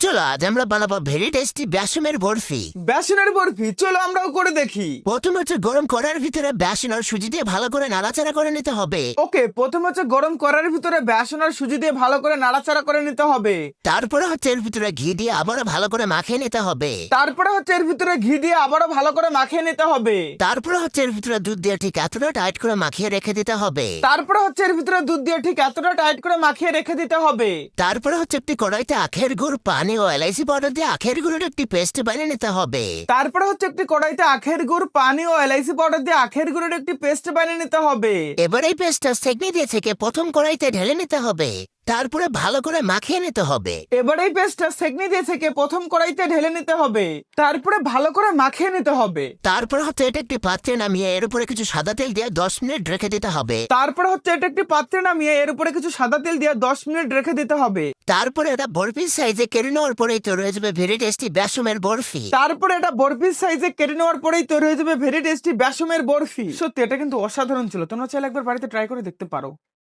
চলো আজ আমরা বানাবো ভেরি টেস্টি বেসনের বরফি। বেসনের বরফি, চলো আমরাও করে দেখি। প্রথমে হচ্ছে গরম কড়াইয়ের ভিতরে বেসন আর সুজি দিয়ে ভালো করে নাড়াচাড়া করে নিতে হবে। ওকে, প্রথম হচ্ছে গরম কড়াইয়ের ভিতরে বেসন আর সুজি দিয়ে ভালো করে নাড়াচাড়া করে নিতে হবে। তারপরে হচ্ছে এর ভিতরে ঘি দিয়ে আবারও ভালো করে মাখিয়ে নিতে হবে। তারপরে হচ্ছে এর ভিতরে ঘি দিয়ে আবারও ভালো করে মাখিয়ে নিতে হবে। তারপরে হচ্ছে এর ভিতরে দুধ দিয়ে ঠিক এতটা টাইট করে মাখিয়ে রেখে দিতে হবে। তারপরে হচ্ছে এর ভিতরে দুধ দিয়ে ঠিক এতটা টাইট করে মাখিয়ে রেখে দিতে হবে। তারপরে হচ্ছে একটি কড়াইতে আখের গুড়, পানি ও এলাইচি পাউডার দিয়ে আখের গুড়ের একটি পেস্ট বানিয়ে নিতে হবে। তারপরে হচ্ছে একটি কড়াইতে আখের গুড়, পানি ও এলাইচি পাউডার দিয়ে আখের গুড়ের একটি পেস্ট বানিয়ে নিতে হবে। এবার এই পেস্টটা সেকনি দিয়ে থেকে প্রথম কড়াইতে ঢেলে নিতে হবে। তারপরে ভালো করে মাখিয়ে নিতে হবে। এবার এই পেস্টটা সেকনি দিয়ে থেকে প্রথম কড়াইতে ঢেলে নিতে হবে। তারপরে ভালো করে মাখিয়ে নিতে হবে। তারপরে হচ্ছে এটা একটি পাত্রে নামিয়ে এর উপরে কিছু সাদা তেল দিয়ে 10 মিনিট রেখে দিতে হবে। তারপরে হচ্ছে এটা একটি পাত্রে নামিয়ে এর উপরে কিছু সাদা তেল দিয়ে 10 মিনিট রেখে দিতে হবে। তারপরে এটা বরফির সাইজে কেটে নেওয়ার পরেই তৈরি হয়ে যাবে ভেরি টেস্টি বেসনের বরফি। তারপরে এটা বরফির সাইজে কেটে নেওয়ার পরেই তৈরি হয়ে যাবে ভেরি টেস্টি বেসনের বরফি। সত্যি এটা কিন্তু অসাধারণ ছিল, তোমরা চাইলে একবার বাড়িতে ট্রাই করে দেখতে পারো।